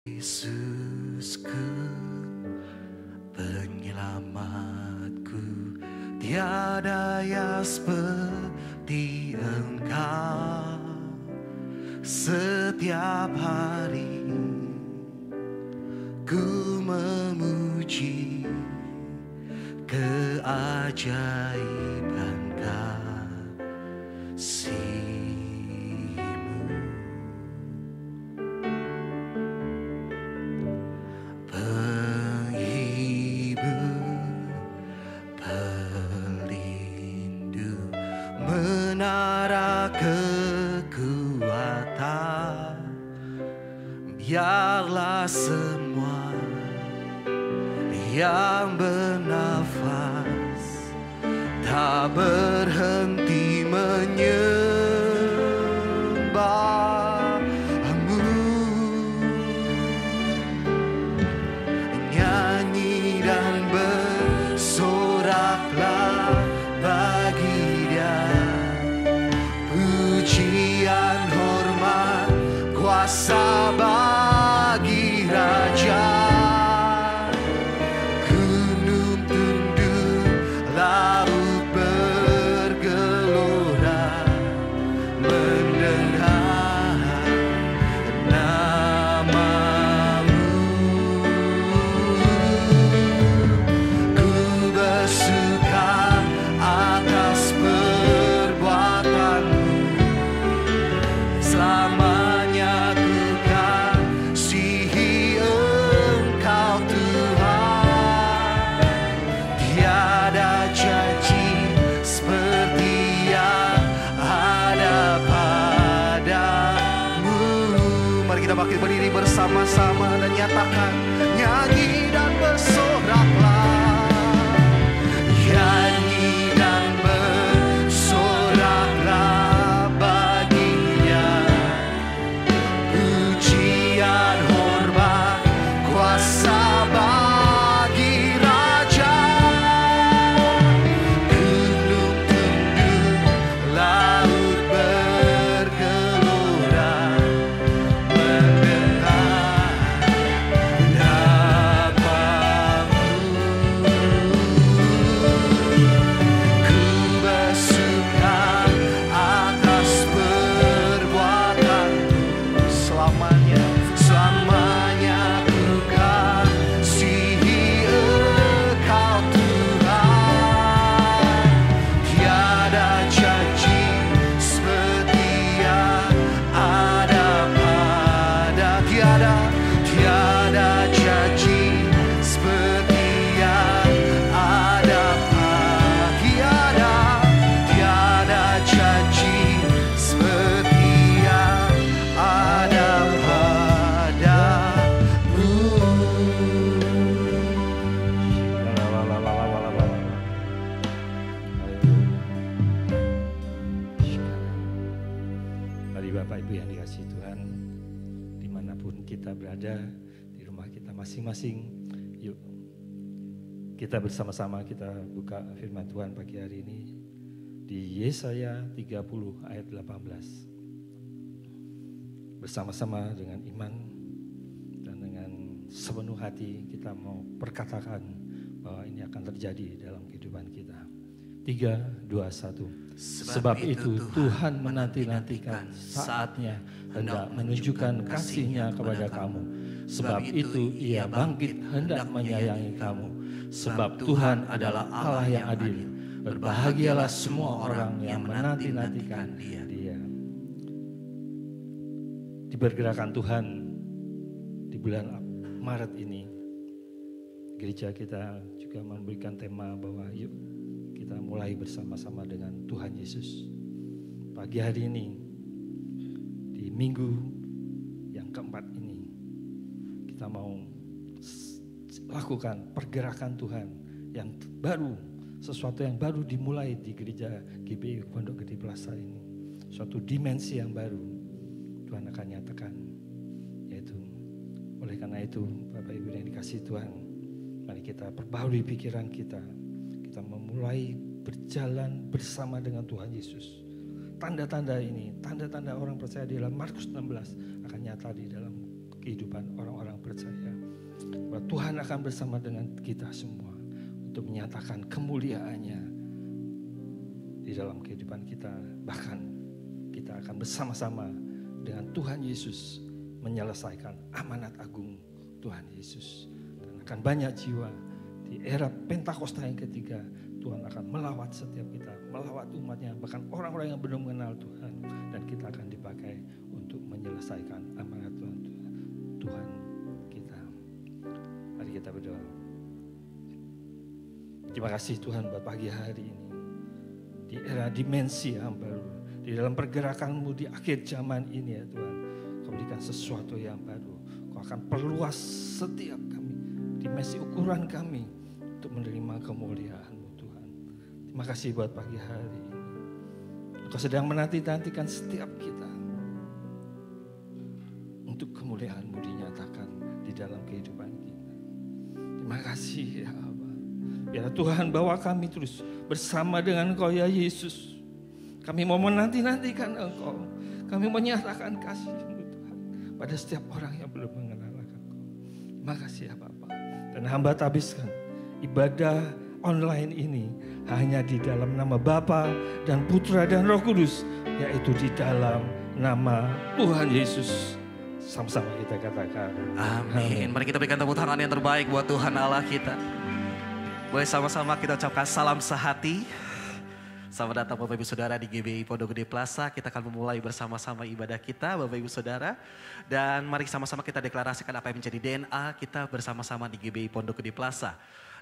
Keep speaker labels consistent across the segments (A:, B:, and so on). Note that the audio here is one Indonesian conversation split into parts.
A: Yesusku, penyelamatku, tiada yang seperti Engkau. Setiap hari ku memuji keajaiban kasih-Mu. Penghibur, pelindung, menara kekuatan, biarlah semua yang bernafas tak berhenti menyembah-Mu. Nyanyi dan bersoraklah bagi Dia, pujian, hormat, kuasa bagi Raja. Gunung tunduk, laut bergelora, mendengar nama-Mu. Ku bersuka atas perbuatan-Mu, selamanya ku kasihi Engkau Tuhan. Tiada janji seperti yang ada padamu. Mari kita berdiri bersama-sama dan nyatakan, nyanyi dan bersoraklah, nyanyi dan bersoraklah baginya, pujian, hormat, kuasa bagi Raja. Gunung tunduk, laut bergelora, mendengar nama-Mu. Ku bersuka atas perbuatan-Mu, selamanya, selamanya ku kasihi Engkau Tuhan. Tiada janji seperti yang ada tiada janji seperti yang ada tiada janji seperti yang ada padamu.
B: Mari Bapak Ibu yang dikasihi Tuhan, dimanapun kita berada, di rumah kita masing-masing, yuk kita bersama-sama kita buka firman Tuhan pagi hari ini di Yesaya 30 ayat 18. Bersama-sama dengan iman dan dengan sepenuh hati kita mau perkatakan bahwa ini akan terjadi dalam kehidupan kita. 3, 2, 1. Sebab itu Tuhan menanti-nantikan saatnya hendak menunjukkan kasih-Nya kepada kamu. Sebab itu Ia bangkit hendak menyayangi kamu. Sebab Tuhan adalah Allah yang adil. Berbahagialah semua orang yang menanti-nantikan Dia. Di pergerakan Tuhan di bulan Maret ini, gereja kita juga memberikan tema bahwa yuk kita mulai bersama-sama dengan Tuhan Yesus. Pagi hari ini, di minggu yang keempat ini, kita mau lakukan pergerakan Tuhan yang baru, sesuatu yang baru dimulai di gereja GBI Pondok Gede Plaza ini. Suatu dimensi yang baru Tuhan akan nyatakan, yaitu oleh karena itu Bapak Ibu yang dikasihi Tuhan, mari kita perbaharui pikiran kita. Kita memulai berjalan bersama dengan Tuhan Yesus. Tanda-tanda ini, tanda-tanda orang percaya di dalam Markus 16 akan nyata di dalam kehidupan orang-orang percaya. Bahwa Tuhan akan bersama dengan kita semua untuk menyatakan kemuliaan-Nya di dalam kehidupan kita. Bahkan kita akan bersama-sama dengan Tuhan Yesus menyelesaikan amanat agung Tuhan Yesus. Dan akan banyak jiwa di era Pentakosta yang ketiga, Tuhan akan melawat setiap kita, melawat umat-Nya, bahkan orang-orang yang belum mengenal Tuhan. Dan kita akan dipakai untuk menyelesaikan amanat Tuhan kita. Mari kita berdoa. Terima kasih Tuhan buat pagi hari ini. Di era dimensi yang baru, di dalam pergerakan-Mu di akhir zaman ini ya Tuhan, Kau berikan sesuatu yang baru. Kau akan perluas setiap kami, dimensi ukuran kami untuk menerima kemuliaan-Mu Tuhan. Terima kasih buat pagi hari ini. Kau sedang menanti-nantikan setiap kita untuk kemuliaan-Mu dinyatakan di dalam kehidupan kita. Terima kasih ya Allah. Biar Tuhan bawa kami terus bersama dengan Engkau ya Yesus. Kami mau menanti-nantikan Engkau. Kami menyatakan kasih-Mu Tuhan pada setiap orang yang belum mengenal Engkau. Terima kasih ya Bapa. Dan hamba habiskan ibadah online ini hanya di dalam nama Bapa dan Putra dan Roh Kudus, yaitu di dalam nama Tuhan Yesus. Sama-sama kita katakan
C: amin. Mari kita berikan tepuk tangan yang terbaik buat Tuhan Allah kita. Boleh sama-sama kita ucapkan salam sehati. Selamat datang Bapak Ibu Saudara di GBI Pondok Gede Plaza. Kita akan memulai bersama-sama ibadah kita Bapak Ibu Saudara. Dan mari sama-sama kita deklarasikan apa yang menjadi DNA kita bersama-sama di GBI Pondok Gede Plaza.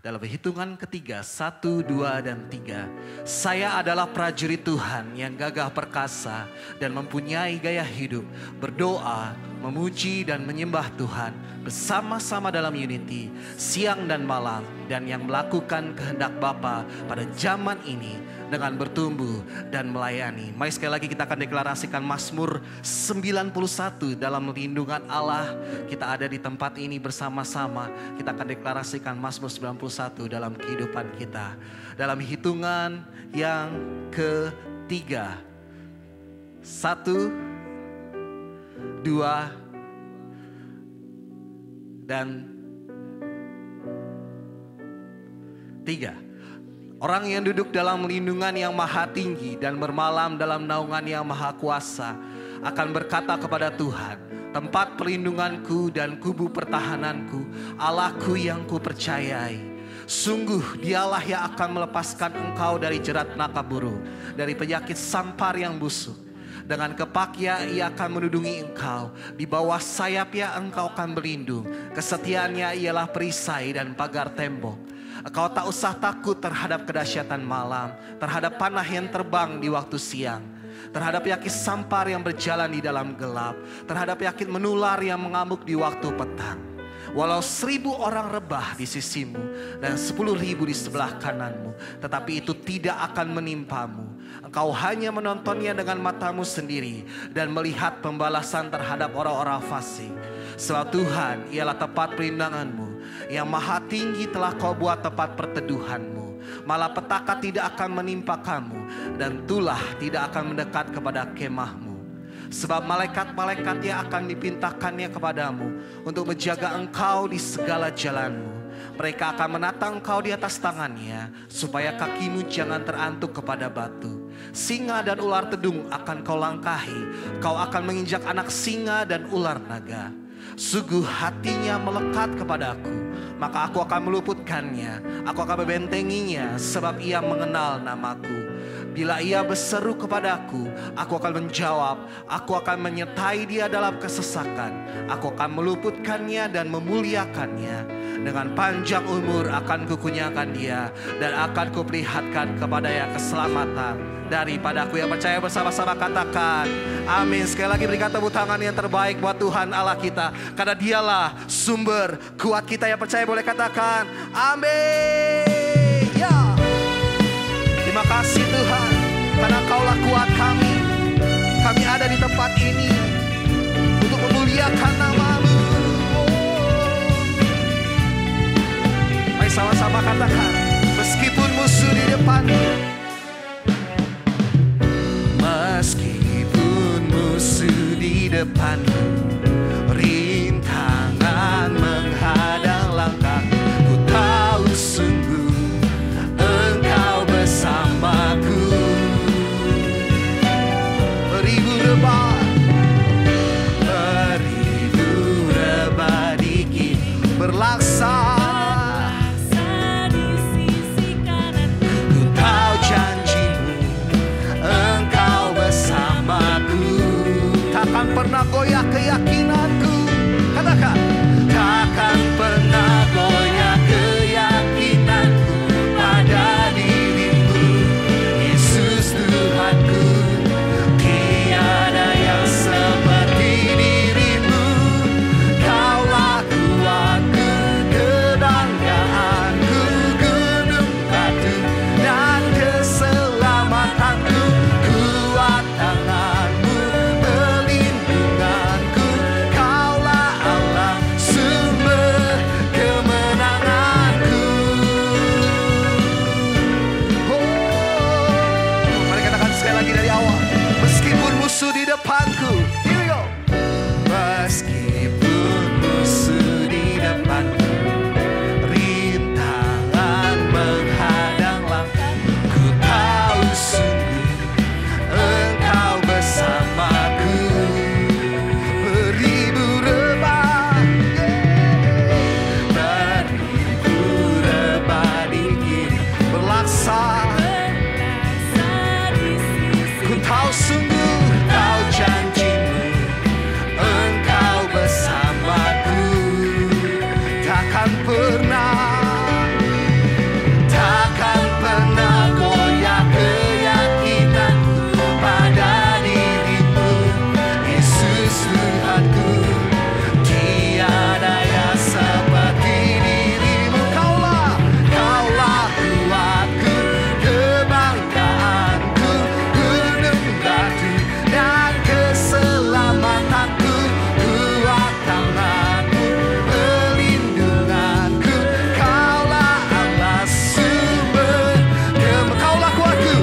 C: Dalam hitungan ketiga, 1, 2, dan 3. Saya adalah prajurit Tuhan yang gagah perkasa dan mempunyai gaya hidup, berdoa, memuji dan menyembah Tuhan bersama-sama dalam unity, siang dan malam, dan yang melakukan kehendak Bapa pada zaman ini dengan bertumbuh dan melayani. Mari sekali lagi kita akan deklarasikan Mazmur 91 dalam lindungan Allah. Kita ada di tempat ini bersama-sama. Kita akan deklarasikan Mazmur 91 dalam kehidupan kita. Dalam hitungan yang ketiga. 1, 2, dan 3. Orang yang duduk dalam lindungan yang maha tinggi dan bermalam dalam naungan yang maha kuasa akan berkata kepada Tuhan, tempat perlindunganku dan kubu pertahananku, Allahku yang kupercayai. Sungguh dialah yang akan melepaskan engkau dari jerat nakab burung, dari penyakit sampar yang busuk. Dengan kepaknya ia akan menudungi engkau, di bawah sayapnya engkau akan berlindung. Kesetiaannya ialah perisai dan pagar tembok. Engkau tak usah takut terhadap kedahsyatan malam, terhadap panah yang terbang di waktu siang, terhadap penyakit sampar yang berjalan di dalam gelap, terhadap penyakit menular yang mengamuk di waktu petang. Walau 1000 orang rebah di sisimu dan 10.000 di sebelah kananmu, tetapi itu tidak akan menimpamu. Engkau hanya menontonnya dengan matamu sendiri dan melihat pembalasan terhadap orang-orang fasik. Sebab Tuhan ialah tempat perlindunganmu, yang maha tinggi telah kau buat tempat perteduhanmu. Malapetaka tidak akan menimpa kamu, dan tulah tidak akan mendekat kepada kemahmu. Sebab malaikat-malaikatnya akan dipintakannya kepadamu untuk menjaga engkau di segala jalanmu. Mereka akan menata engkau di atas tangannya, supaya kakimu jangan terantuk kepada batu. Singa dan ular tedung akan kau langkahi, kau akan menginjak anak singa dan ular naga. Sungguh hatinya melekat kepadaku, maka aku akan meluputkannya, aku akan membentenginya, sebab ia mengenal namaku. Bila ia berseru kepadaku, aku akan menjawab, aku akan menyertai dia dalam kesesakan, aku akan meluputkannya dan memuliakannya. Dengan panjang umur akan kukunyakan dia, dan akan kuperlihatkan kepadanya keselamatan daripadaku. Yang percaya bersama-sama katakan amin. Sekali lagi berikan tepuk tangan yang terbaik buat Tuhan Allah kita, karena dialah sumber kuat kita. Yang percaya boleh katakan amin. Ya, terima kasih Tuhan, karena Kaulah kuat kami. Kami ada di tempat ini untuk memuliakan nama-Mu. Mari sama-sama katakan, meskipun musuh di depanmu, meskipun musuh di depanmu, rintangan
A: takkan pernah goyah keyakinanku pada dirimu, Yesus Tuhanku. Tiada yang seperti dirimu. Kaulah kuatku, kebanggaanku, gunung batu dan keselamatanku, kuat tanganmu, pelindunganku. Kaulah Allah sumber, kaulah kuatku,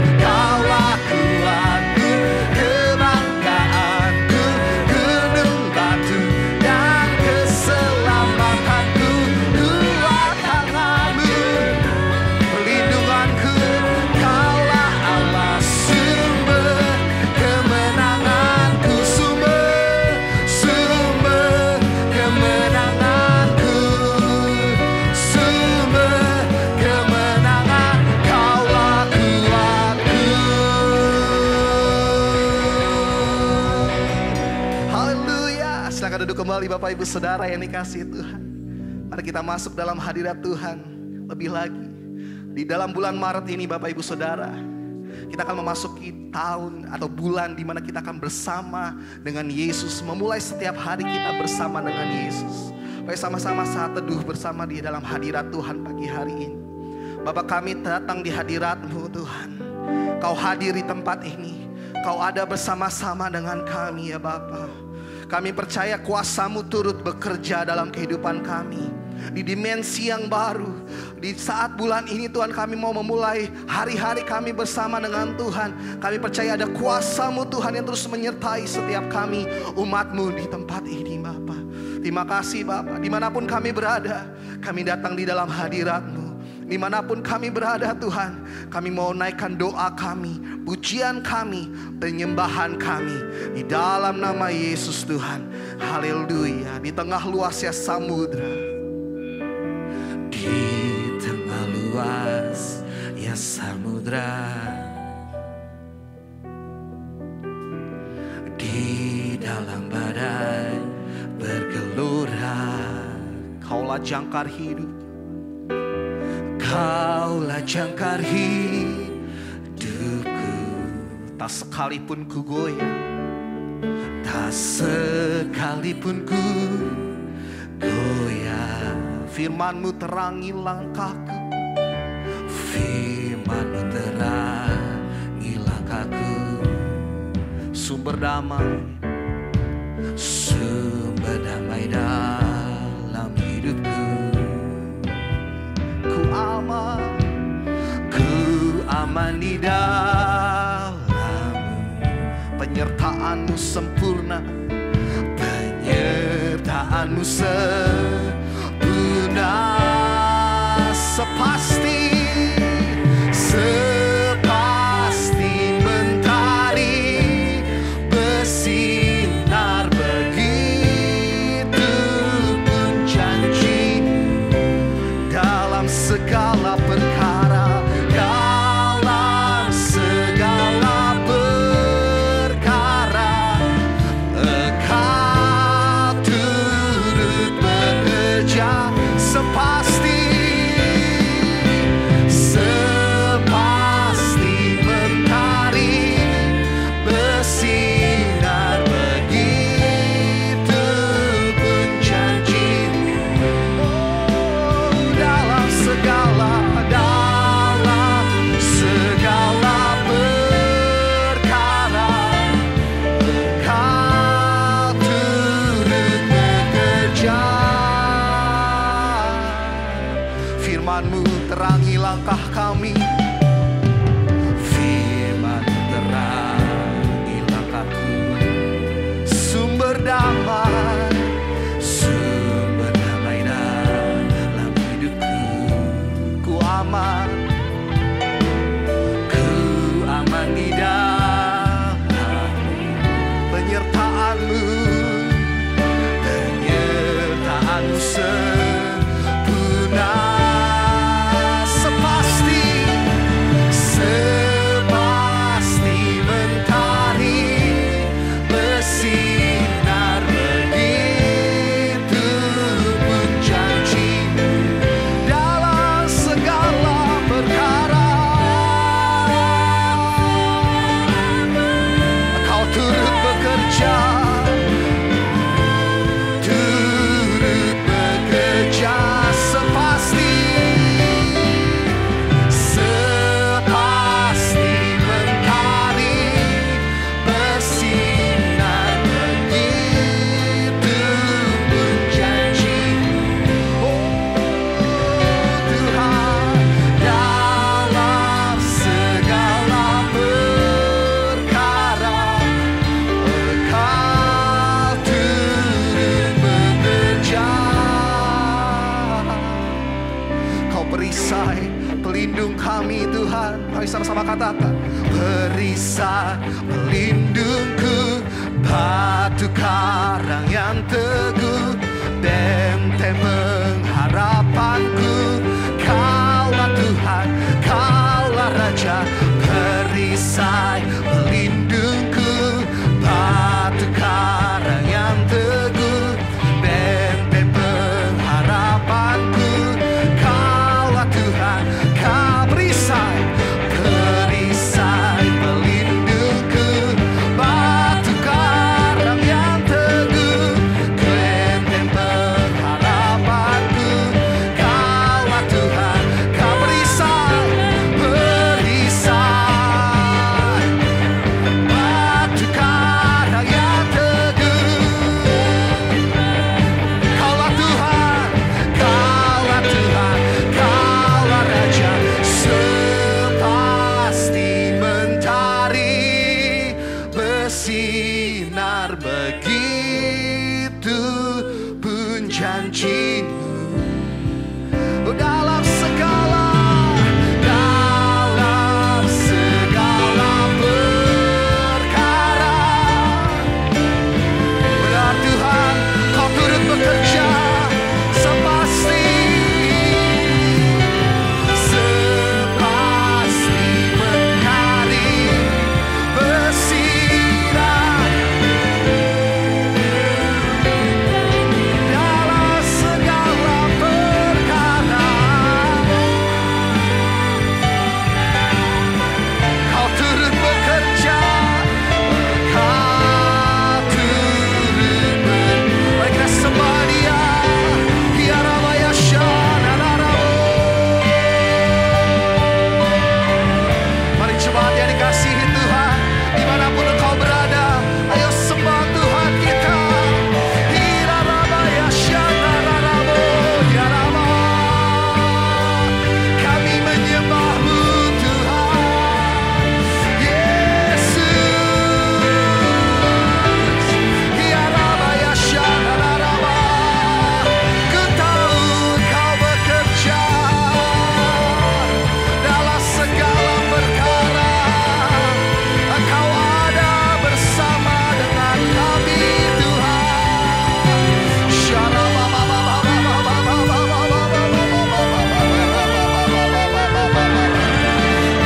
A: kebanggaanku, gunung batu dan keselamatanku, kuat tanganmu, pelindunganku. Kaulah Allah sumber kemenanganku, sumber kemenanganku, sumber kemenangan. Kaulah kuatku. Haleluya. Silakan duduk kembali Bapak Ibu Saudara yang dikasihi Tuhan. Mari kita masuk dalam hadirat Tuhan lebih lagi. Di dalam bulan Maret ini Bapak Ibu Saudara, kita akan memasuki tahun atau bulan di mana kita akan bersama dengan Yesus. Memulai setiap hari kita bersama dengan Yesus. Mari sama-sama saat teduh bersama di dalam hadirat Tuhan pagi hari ini. Bapak, kami datang di hadirat-Mu Tuhan. Kau hadir di tempat ini. Kau ada bersama-sama dengan kami ya Bapa. Kami percaya kuasa-Mu turut bekerja dalam kehidupan kami. Di dimensi yang baru. Di saat bulan ini Tuhan, kami mau memulai hari-hari kami bersama dengan Tuhan. Kami percaya ada kuasa-Mu Tuhan yang terus menyertai setiap kami, umat-Mu di tempat ini Bapa. Terima kasih Bapa. Dimanapun kami berada, kami datang di dalam hadirat-Mu. Dimanapun kami berada Tuhan, kami mau naikkan doa kami, pujian kami, penyembahan kami di dalam nama Yesus Tuhan. Haleluya. Di tengah luasnya samudra, di tengah luas ya samudra, di dalam badai bergelora, Kaulah jangkar hidup, Kaulah jangkar hidupku. Tak sekalipun ku goyah, tak sekalipun ku goyah. Firman-Mu terangi langkahku, Firman-Mu terangi langkahku. Sumber damai dalam hidupku. Ku aman di dalam-Mu. Penyertaan-Mu sempurna, penyertaan-Mu sempurna. Sepasti mentari bersinar, begitu pun janji dalam segala perkara, dalam segala perkara Engkau turut bekerja. Sepasti mentari bersinar, begitu pun janji dalam segala perkara Engkau turut bekerja. Firman-Mu terangi langkah kami, Firman-Mu terangi langkahku. Sumber damai dalam hidupku. Ku aman di dalam penyertaan-Mu sempurna. perisai pelindung kami Tuhan. Mari sama-sama katakan, perisai pelindungku, batu karang yang teguh, benteng pengharapanku. Kaulah Tuhan, Kaulah Raja, perisai pelindungku, batu karang yang teguh, benteng pengharapanku. Kaulah Tuhan, Kau perisai, perisai pelindungku, batu karang yang teguh, benteng pengharapanku. Kaulah Tuhan, Kau perisai, perisai, batu karang yang teguh. Kaulah Tuhan, Kaulah Tuhan, Kaulah Raja, sepasti mentari bersinar, begitu pun janji-Mu. Dalam segala perkara, benar Tuhan, Kau turut bekerja sepasti mentari bersinar dalam segala perkara. Kau turut bekerja, Kau turut Mari kita sembah Dia. Hiarabaya shanarabo. Mari jemaat yang dikasihi Tuhan, dimanapun engkau berada, ayo sembah Tuhan kita. Hiarabaya shanarabo, hiaraba. Kami menyembah-Mu Tuhan Yesus. Hiarabaya shanaraba. Ku tahu Kau bekerja dalam segala perkara. Engkau ada bersama dengan kami Tuhan.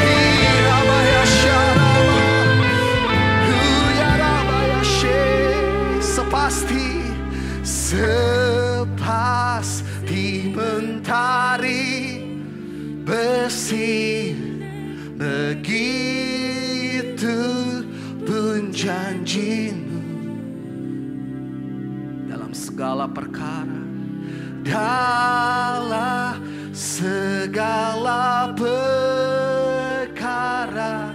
A: Hirabaya sharaba. Huyarabaya she. Sepasti mentari bersih, begitu pun janji-Mu. Dalam segala perkara, dalam segala perkara,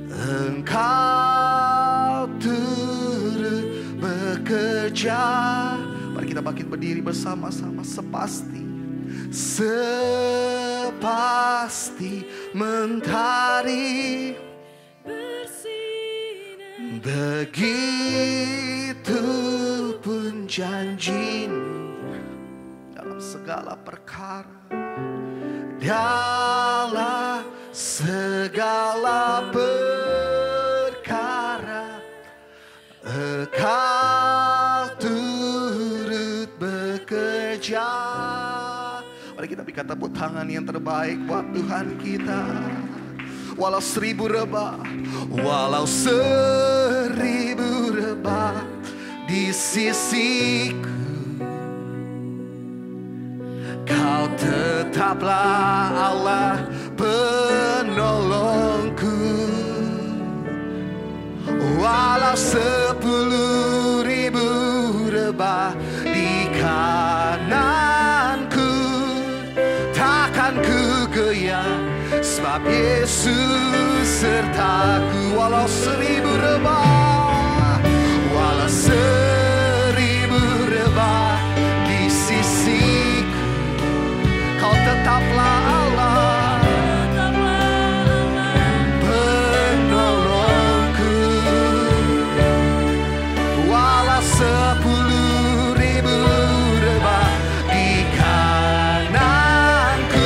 A: Engkau turut bekerja. Mari kita bangkit berdiri bersama-sama. Sepasti mentari begitu pun janji-Mu. Dalam segala perkara, dalam segala perkara, Engkau turut bekerja. Mari kita berikan tepuk tangan yang terbaik buat Tuhan kita. Walau 1000 rebah, walau 1000 rebah di sisiku, Kau tetaplah Allah penolongku. Walau 10.000 rebah di kananku, takkan ku goyah, sebab Yesus sertaku. Walau 1000 rebah, walau 1000 rebah di sisiku, Kau tetaplah Allah penolongku. Walau 10.000 rebah di kananku,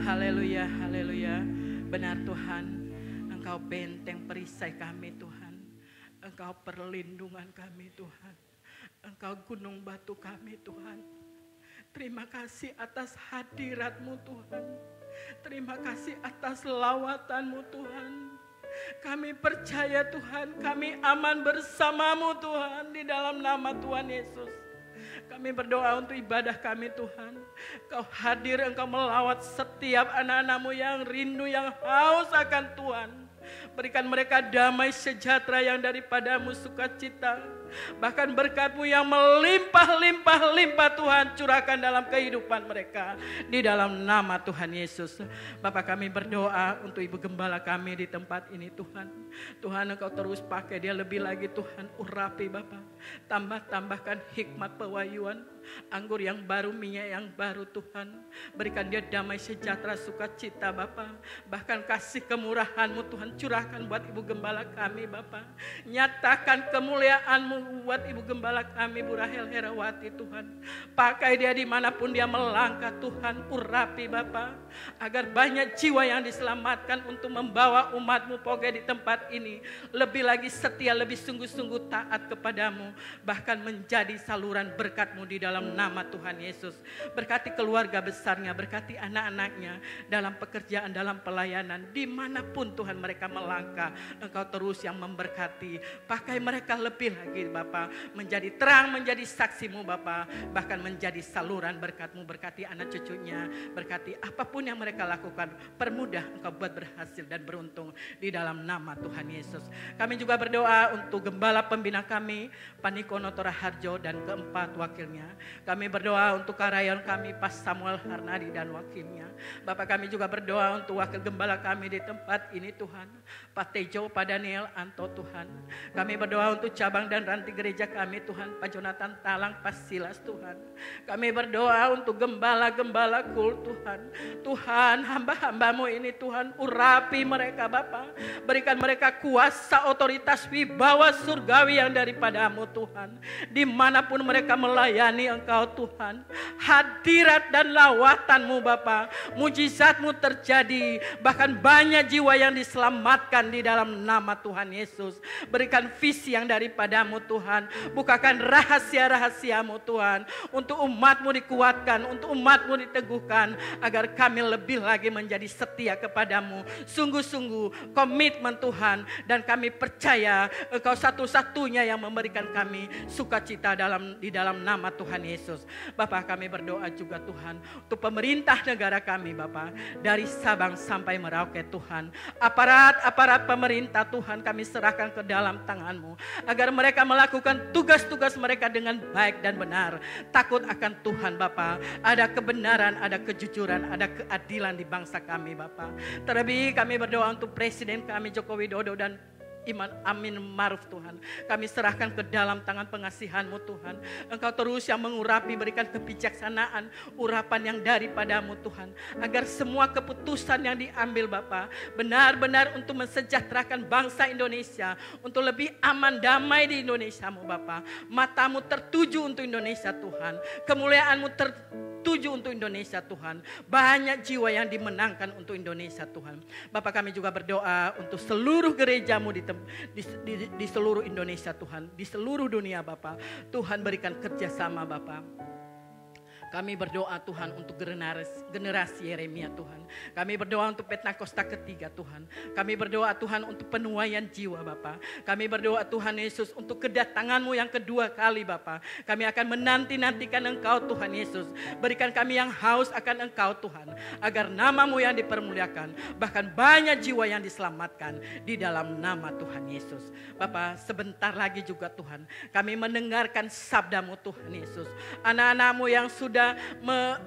D: Haleluya, haleluya. Benar Tuhan, Engkau benteng perisai kami Tuhan. Engkau perlindungan kami Tuhan. Engkau gunung batu kami Tuhan. Terima kasih atas hadirat-Mu Tuhan. Terima kasih atas lawatan-Mu Tuhan. Kami percaya Tuhan, kami aman bersama-Mu Tuhan di dalam nama Tuhan Yesus. Kami berdoa untuk ibadah kami Tuhan. Kau hadir, Engkau melawat setiap anak-anak-Mu yang rindu, yang haus akan Tuhan. Berikan mereka damai sejahtera yang daripada-Mu, sukacita. Bahkan berkat-Mu yang melimpah-limpah-limpah Tuhan curahkan dalam kehidupan mereka. Di dalam nama Tuhan Yesus. Bapak, kami berdoa untuk Ibu Gembala kami di tempat ini Tuhan. Tuhan, Engkau terus pakai dia lebih lagi Tuhan. Urapi Bapak. Tambahkan hikmat pewahyuan. Anggur yang baru, minyak yang baru Tuhan. Berikan dia damai sejahtera, sukacita Bapak. Bahkan kasih kemurahan-Mu Tuhan curahkan buat Ibu Gembala kami Bapak. Nyatakan kemuliaan-Mu buat Ibu Gembala kami Bu Rahel Herawati Tuhan. Pakai dia dimanapun dia melangkah Tuhan. Urapi Bapak. Agar banyak jiwa yang diselamatkan untuk membawa umat-Mu pokoknya di tempat ini. Lebih lagi setia, lebih sungguh-sungguh taat kepadamu. Bahkan menjadi saluran berkat-Mu di dalam nama Tuhan Yesus. Berkati keluarga besarnya, berkati anak-anaknya dalam pekerjaan, dalam pelayanan, dimanapun Tuhan mereka melangkah, Engkau terus yang memberkati. Pakai mereka lebih lagi Bapa, menjadi terang, menjadi saksi-Mu Bapa, bahkan menjadi saluran berkat-Mu. Berkati anak cucunya, berkati apapun yang mereka lakukan, permudah Engkau buat berhasil dan beruntung di dalam nama Tuhan Yesus. Kami juga berdoa untuk gembala pembina kami, Panikono Toraharjo dan keempat wakilnya. Kami berdoa untuk karyawan kami, Pas Samuel Harnadi dan wakilnya. Bapak, kami juga berdoa untuk wakil gembala kami di tempat ini Tuhan, Pak Tejo, Pak Daniel, Anto Tuhan. Kami berdoa untuk cabang dan ranti gereja kami Tuhan, Pak Jonathan Talang, Pak Silas Tuhan. Kami berdoa untuk gembala-gembala kul Tuhan. Tuhan, hamba-hamba-Mu ini Tuhan, urapi mereka Bapak. Berikan mereka kuasa, otoritas, wibawa surgawi yang daripada-Mu Tuhan. Dimanapun mereka melayani Engkau Tuhan, hadirat dan lawatan-Mu Bapa, mujizat-Mu terjadi, bahkan banyak jiwa yang diselamatkan di dalam nama Tuhan Yesus. Berikan visi yang daripada-Mu Tuhan, bukakan rahasia-rahasia-Mu Tuhan, untuk umat-Mu dikuatkan, untuk umat-Mu diteguhkan, agar kami lebih lagi menjadi setia kepada-Mu, sungguh-sungguh komitmen Tuhan, dan kami percaya Engkau satu-satunya yang memberikan kami sukacita di dalam nama Tuhan Yesus. Bapak, kami berdoa juga Tuhan untuk pemerintah negara kami Bapak, dari Sabang sampai Merauke Tuhan. Aparat-aparat pemerintah Tuhan kami serahkan ke dalam tangan-Mu, agar mereka melakukan tugas-tugas mereka dengan baik dan benar. Takut akan Tuhan Bapak, ada kebenaran, ada kejujuran, ada keadilan di bangsa kami Bapak. Terlebih kami berdoa untuk Presiden kami Joko Widodo dan Amin Ma'ruf Tuhan. Kami serahkan ke dalam tangan pengasihan-Mu Tuhan. Engkau terus yang mengurapi, berikan kebijaksanaan, urapan yang daripada-Mu Tuhan. Agar semua keputusan yang diambil Bapa benar-benar untuk mensejahterakan bangsa Indonesia, untuk lebih aman damai di Indonesia-Mu Bapa. Mata-Mu tertuju untuk Indonesia Tuhan. Kemuliaan-Mu tertuju untuk Indonesia Tuhan. Banyak jiwa yang dimenangkan untuk Indonesia Tuhan. Bapak, kami juga berdoa untuk seluruh gereja-Mu di seluruh Indonesia Tuhan, di seluruh dunia Bapak. Tuhan berikan kerjasama Bapak. Kami berdoa Tuhan untuk generasi Yeremia Tuhan. Kami berdoa untuk Pentakosta ketiga Tuhan. Kami berdoa Tuhan untuk penuaian jiwa Bapa. Kami berdoa Tuhan Yesus untuk kedatangan-Mu yang kedua kali Bapa. Kami akan menanti-nantikan Engkau Tuhan Yesus. Berikan kami yang haus akan Engkau Tuhan, agar nama-Mu yang dipermuliakan, bahkan banyak jiwa yang diselamatkan di dalam nama Tuhan Yesus. Bapa, sebentar lagi juga Tuhan, kami mendengarkan sabda-Mu Tuhan Yesus. Anak-anak-Mu yang sudah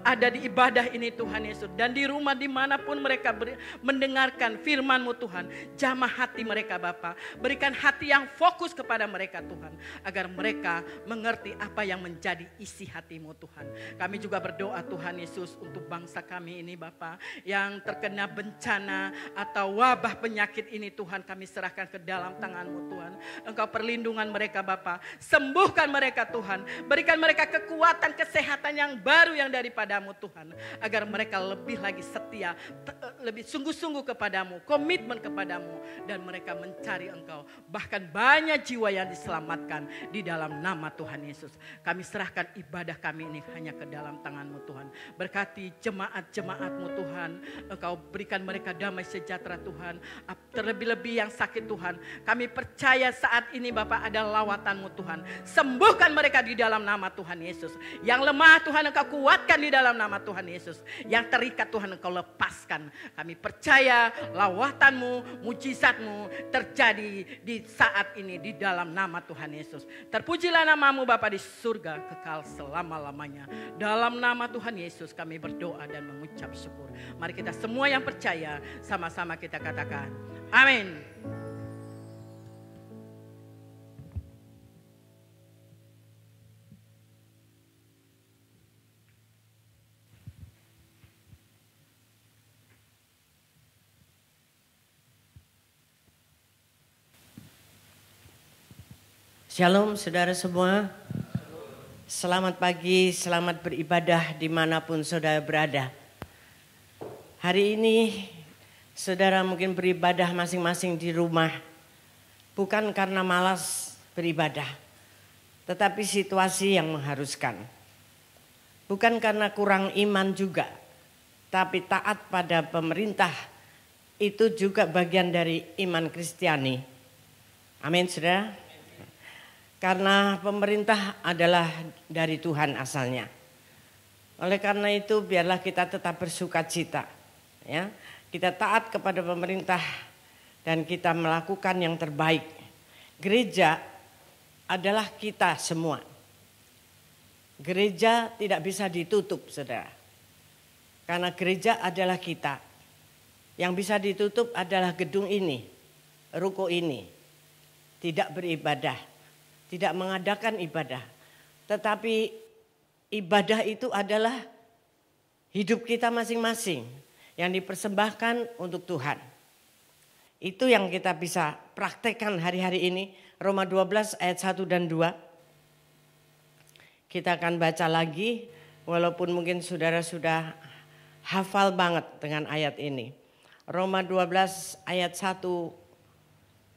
D: ada di ibadah ini Tuhan Yesus, dan di rumah dimanapun mereka mendengarkan firman-Mu Tuhan, jamah hati mereka Bapa. Berikan hati yang fokus kepada mereka Tuhan, agar mereka mengerti apa yang menjadi isi hati-Mu Tuhan. Kami juga berdoa Tuhan Yesus untuk bangsa kami ini Bapa, yang terkena bencana atau wabah penyakit ini Tuhan, kami serahkan ke dalam tangan-Mu Tuhan. Engkau perlindungan mereka Bapa, sembuhkan mereka Tuhan, berikan mereka kekuatan, kesehatan yang baru yang daripadamu Tuhan. Agar mereka lebih lagi setia, lebih sungguh-sungguh kepadamu, komitmen kepadamu. Dan mereka mencari Engkau. Bahkan banyak jiwa yang diselamatkan di dalam nama Tuhan Yesus. Kami serahkan ibadah kami ini hanya ke dalam tangan-Mu Tuhan. Berkati jemaat-jemaat-Mu Tuhan. Engkau berikan mereka damai sejahtera Tuhan. Terlebih-lebih yang sakit Tuhan. Kami percaya saat ini Bapak ada lawatan-Mu Tuhan. Sembuhkan mereka di dalam nama Tuhan Yesus. Yang lemah Tuhan Engkau kuatkan di dalam nama Tuhan Yesus. Yang terikat Tuhan Engkau lepaskan. Kami percaya lawatan-Mu, mujizat-Mu terjadi di saat ini di dalam nama Tuhan Yesus. Terpujilah nama-Mu Bapa di surga kekal selama-lamanya. Dalam nama Tuhan Yesus kami berdoa dan mengucap syukur. Mari kita semua yang percaya sama-sama kita katakan amin.
E: Shalom saudara semua. Selamat pagi, selamat beribadah dimanapun saudara berada. Hari ini saudara mungkin beribadah masing-masing di rumah. Bukan karena malas beribadah. Tetapi situasi yang mengharuskan. Bukan karena kurang iman juga. Tapi taat pada pemerintah itu juga bagian dari iman Kristiani. Amin saudara. Karena pemerintah adalah dari Tuhan asalnya. Oleh karena itu biarlah kita tetap bersukacita. Ya, kita taat kepada pemerintah dan kita melakukan yang terbaik. Gereja adalah kita semua. Gereja tidak bisa ditutup saudara. Karena gereja adalah kita. Yang bisa ditutup adalah gedung ini, ruko ini. Tidak beribadah. Tidak mengadakan ibadah. Tetapi ibadah itu adalah hidup kita masing-masing. Yang dipersembahkan untuk Tuhan. Itu yang kita bisa praktekkan hari-hari ini. Roma 12 ayat 1 dan 2. Kita akan baca lagi. Walaupun mungkin saudara sudah hafal banget dengan ayat ini. Roma 12 ayat 1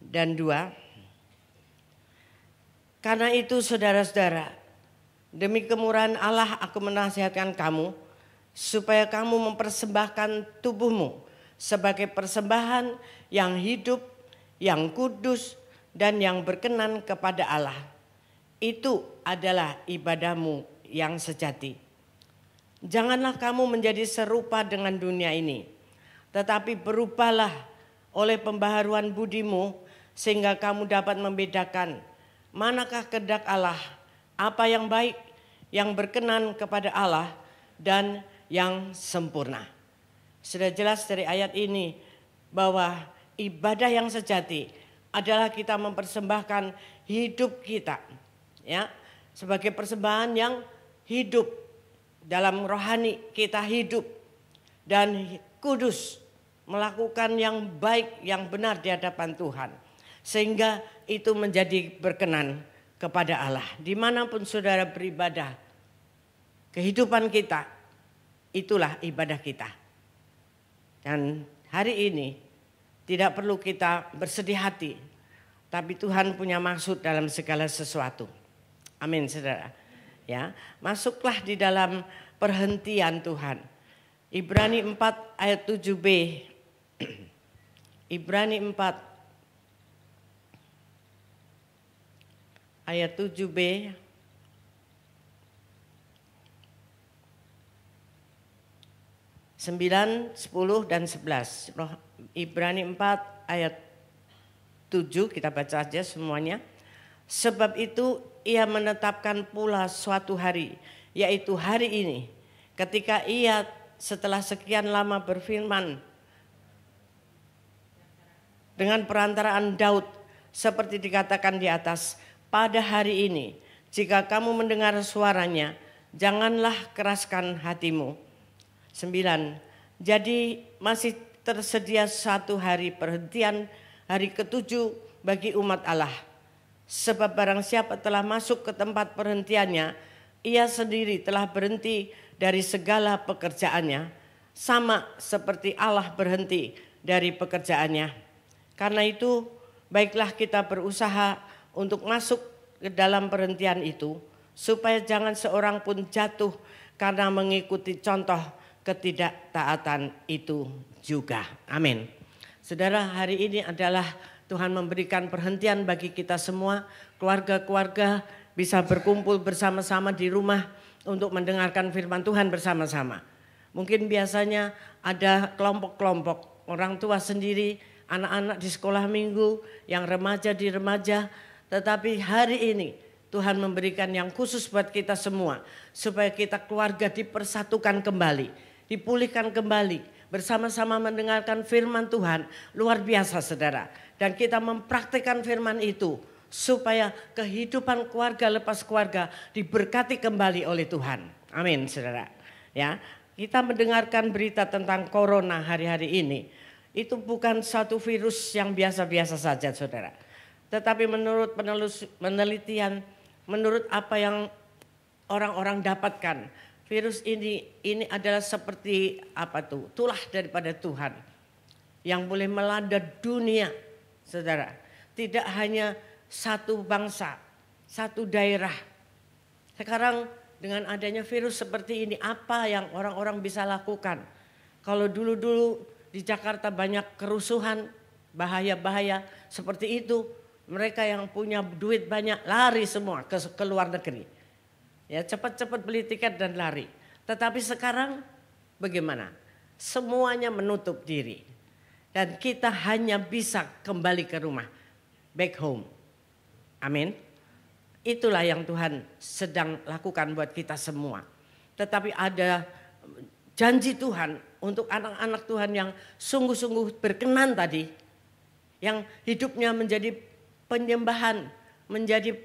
E: dan 2. Karena itu saudara-saudara, demi kemurahan Allah aku menasihatkan kamu supaya kamu mempersembahkan tubuhmu sebagai persembahan yang hidup, yang kudus dan yang berkenan kepada Allah. Itu adalah ibadahmu yang sejati. Janganlah kamu menjadi serupa dengan dunia ini, tetapi berubahlah oleh pembaharuan budimu sehingga kamu dapat membedakan manakah kehendak Allah, apa yang baik, yang berkenan kepada Allah, dan yang sempurna. Sudah jelas dari ayat ini bahwa ibadah yang sejati adalah kita mempersembahkan hidup kita, ya, sebagai persembahan yang hidup dalam rohani kita hidup dan kudus, melakukan yang baik, yang benar di hadapan Tuhan. Sehingga itu menjadi berkenan kepada Allah. Dimanapun saudara beribadah, kehidupan kita, itulah ibadah kita. Dan hari ini tidak perlu kita bersedih hati. Tapi Tuhan punya maksud dalam segala sesuatu. Amin saudara. Ya, masuklah di dalam perhentian Tuhan. Ibrani 4 ayat 7b. Ibrani 4 ayat 7b. Sembilan, 10 dan 11. Ibrani 4 ayat 7 kita baca aja semuanya. Sebab itu ia menetapkan pula suatu hari, yaitu hari ini, ketika ia setelah sekian lama berfirman dengan perantaraan Daud seperti dikatakan di atas. Pada hari ini, jika kamu mendengar suaranya, janganlah keraskan hatimu. 9. Jadi masih tersedia satu hari perhentian, hari ketujuh bagi umat Allah. Sebab barang siapa telah masuk ke tempat perhentiannya, ia sendiri telah berhenti dari segala pekerjaannya, sama seperti Allah berhenti dari pekerjaannya. Karena itu, baiklah kita berusaha untuk masuk ke dalam perhentian itu, supaya jangan seorang pun jatuh karena mengikuti contoh ketidaktaatan itu juga. Amin. Saudara, hari ini adalah Tuhan memberikan perhentian bagi kita semua, keluarga-keluarga bisa berkumpul bersama-sama di rumah untuk mendengarkan firman Tuhan bersama-sama. Mungkin biasanya ada kelompok-kelompok, orang tua sendiri, anak-anak di sekolah minggu, yang remaja di remaja. Tetapi hari ini Tuhan memberikan yang khusus buat kita semua, supaya kita keluarga dipersatukan kembali, dipulihkan kembali, bersama-sama mendengarkan firman Tuhan. Luar biasa saudara. Dan kita mempraktikkan firman itu, supaya kehidupan keluarga lepas keluarga diberkati kembali oleh Tuhan. Amin saudara. Ya, kita mendengarkan berita tentang corona hari-hari ini. Itu bukan satu virus yang biasa-biasa saja saudara. Tetapi menurut penelitian, menurut apa yang orang-orang dapatkan, virus ini adalah seperti tulah daripada Tuhan yang boleh melanda dunia, saudara. Tidak hanya satu bangsa, satu daerah. Sekarang dengan adanya virus seperti ini, apa yang orang-orang bisa lakukan? Kalau dulu-dulu di Jakarta banyak kerusuhan, bahaya-bahaya seperti itu, mereka yang punya duit banyak lari semua ke luar negeri. Ya, cepat-cepat beli tiket dan lari. Tetapi sekarang bagaimana? Semuanya menutup diri. Dan kita hanya bisa kembali ke rumah. Back home. Amin. Itulah yang Tuhan sedang lakukan buat kita semua. Tetapi ada janji Tuhan untuk anak-anak Tuhan yang sungguh-sungguh berkenan tadi. Yang hidupnya menjadi penyembahan, menjadi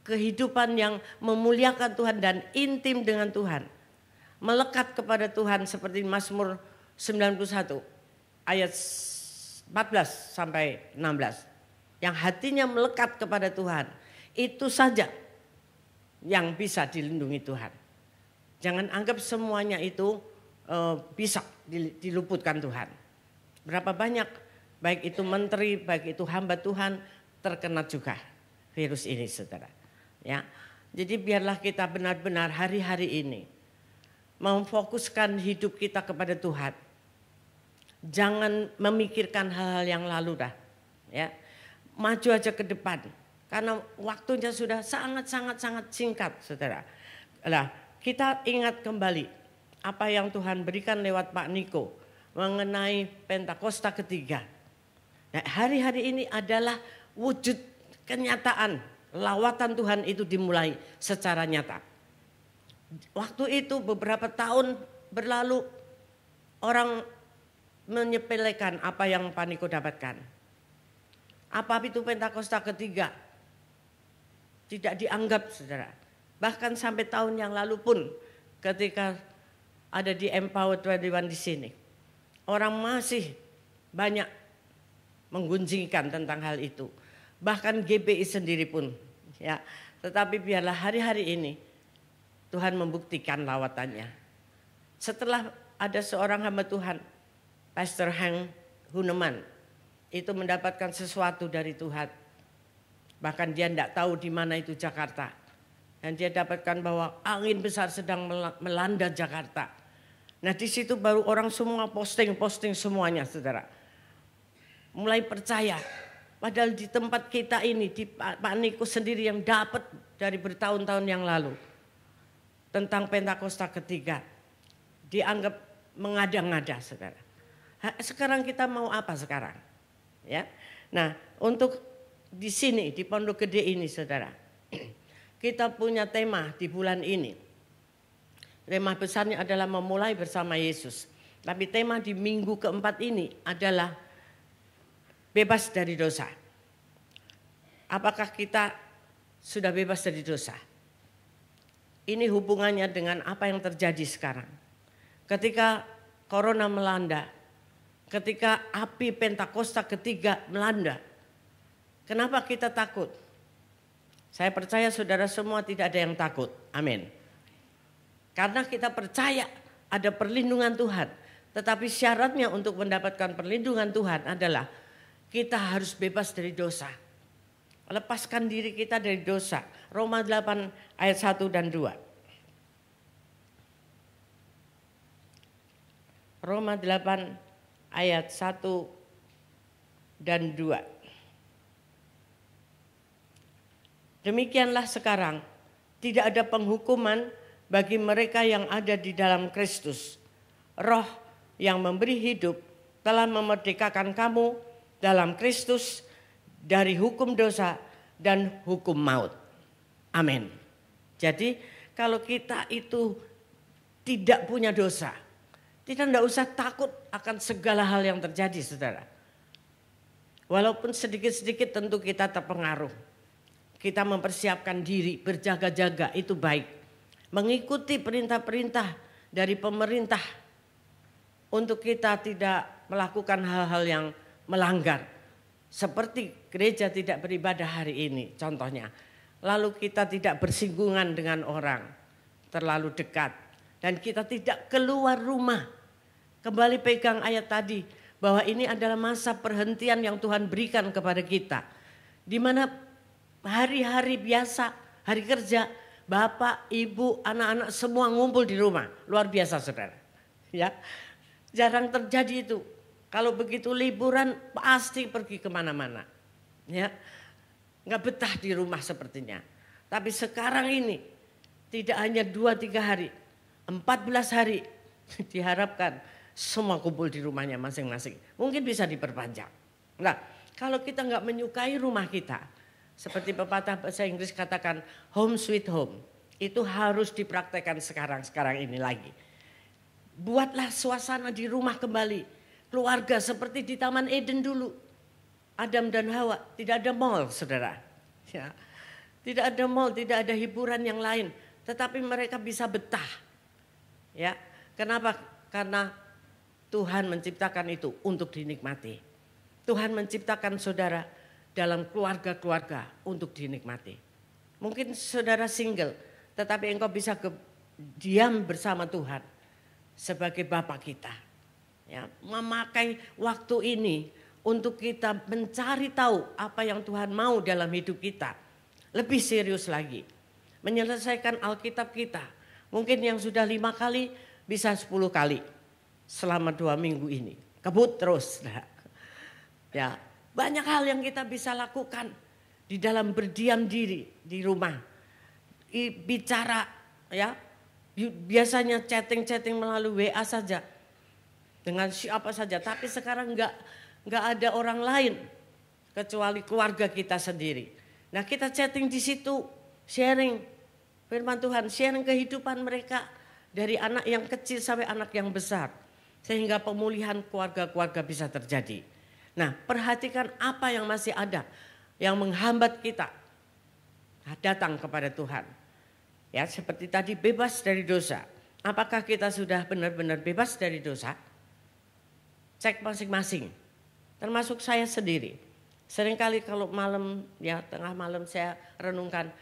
E: kehidupan yang memuliakan Tuhan dan intim dengan Tuhan. Melekat kepada Tuhan seperti Mazmur 91 ayat 14 sampai 16. Yang hatinya melekat kepada Tuhan. Itu saja yang bisa dilindungi Tuhan. Jangan anggap semuanya itu bisa diluputkan Tuhan. Berapa banyak baik itu menteri, baik itu hamba Tuhan terkena juga virus ini saudara. Ya, jadi biarlah kita benar-benar hari-hari ini memfokuskan hidup kita kepada Tuhan. Jangan memikirkan hal-hal yang lalu dah. Ya, maju aja ke depan. Karena waktunya sudah sangat singkat saudara. Nah, kita ingat kembali apa yang Tuhan berikan lewat Pak Niko mengenai Pentakosta ketiga. Nah, hari-hari ini adalah wujud kenyataan lawatan Tuhan itu dimulai secara nyata. Waktu itu beberapa tahun berlalu orang menyepelekan apa yang Pak Niko dapatkan. Apa itu Pentakosta ketiga? Tidak dianggap saudara. Bahkan sampai tahun yang lalu pun ketika ada di Empower 21 di sini. Orang masih banyak menggunjingkan tentang hal itu. Bahkan GBI sendiri pun. Ya, tetapi biarlah hari-hari ini Tuhan membuktikan lawatannya. Setelah ada seorang hamba Tuhan, Pastor Hank Huneman, itu mendapatkan sesuatu dari Tuhan. Bahkan dia tidak tahu di mana itu Jakarta. Dan dia dapatkan bahwa angin besar sedang melanda Jakarta. Nah di situ baru orang semua posting semuanya saudara. Mulai percaya. Padahal di tempat kita ini, di Pak Niko sendiri yang dapat dari bertahun-tahun yang lalu. Tentang Pentakosta ketiga. Dianggap mengada-ngada saudara. Sekarang kita mau apa sekarang? Ya. Nah untuk di sini, di Pondok Gede ini saudara. Kita punya tema di bulan ini. Tema besarnya adalah memulai bersama Yesus. Tapi tema di minggu keempat ini adalah bebas dari dosa. Apakah kita sudah bebas dari dosa? Ini hubungannya dengan apa yang terjadi sekarang. Ketika corona melanda, ketika api Pentakosta ketiga melanda, kenapa kita takut? Saya percaya saudara semua tidak ada yang takut. Amin. Karena kita percaya ada perlindungan Tuhan. Tetapi syaratnya untuk mendapatkan perlindungan Tuhan adalah kita harus bebas dari dosa. Lepaskan diri kita dari dosa. Roma 8 ayat 1 dan 2. Roma 8 ayat 1 dan 2. Demikianlah sekarang tidak ada penghukuman bagi mereka yang ada di dalam Kristus. Roh yang memberi hidup telah memerdekakan kamu dalam Kristus dari hukum dosa dan hukum maut. Amin. Jadi kalau kita itu tidak punya dosa, kita tidak usah takut akan segala hal yang terjadi, saudara. Walaupun sedikit-sedikit tentu kita terpengaruh. Kita mempersiapkan diri, berjaga-jaga itu baik. Mengikuti perintah-perintah dari pemerintah untuk kita tidak melakukan hal-hal yang melanggar. Seperti gereja tidak beribadah hari ini contohnya. Lalu kita tidak bersinggungan dengan orang terlalu dekat. Dan kita tidak keluar rumah. Kembali pegang ayat tadi bahwa ini adalah masa perhentian yang Tuhan berikan kepada kita. Di mana hari-hari biasa, hari kerja, bapak, ibu, anak-anak semua ngumpul di rumah. Luar biasa saudara. Ya, jarang terjadi itu. Kalau begitu liburan pasti pergi kemana-mana. Ya, nggak betah di rumah sepertinya. Tapi sekarang ini tidak hanya 2-3 hari, 14 hari diharapkan semua kumpul di rumahnya masing-masing. Mungkin bisa diperpanjang. Nah, kalau kita nggak menyukai rumah kita, seperti pepatah bahasa Inggris katakan home sweet home. Itu harus dipraktekkan sekarang ini lagi. Buatlah suasana di rumah kembali. Keluarga seperti di Taman Eden dulu. Adam dan Hawa, tidak ada mall saudara. Ya. Tidak ada mall, tidak ada hiburan yang lain. Tetapi mereka bisa betah. Ya. Kenapa? Karena Tuhan menciptakan itu untuk dinikmati. Tuhan menciptakan saudara dalam keluarga-keluarga untuk dinikmati. Mungkin saudara single, tetapi engkau bisa diam bersama Tuhan sebagai Bapa kita. Ya, memakai waktu ini untuk kita mencari tahu apa yang Tuhan mau dalam hidup kita. Lebih serius lagi, menyelesaikan Alkitab kita. Mungkin yang sudah 5 kali bisa 10 kali selama 2 minggu ini. Kebut terus. Ya. Banyak hal yang kita bisa lakukan di dalam berdiam diri di rumah. Bicara ya. Biasanya chatting melalui WA saja. Dengan siapa saja, tapi sekarang enggak ada orang lain kecuali keluarga kita sendiri. Nah, kita chatting di situ, sharing firman Tuhan, sharing kehidupan mereka dari anak yang kecil sampai anak yang besar. Sehingga pemulihan keluarga-keluarga bisa terjadi. Nah, perhatikan apa yang masih ada yang menghambat kita datang kepada Tuhan. Ya, seperti tadi bebas dari dosa. Apakah kita sudah benar-benar bebas dari dosa? Cek masing-masing. Termasuk saya sendiri. Seringkali kalau malam, ya tengah malam saya renungkan,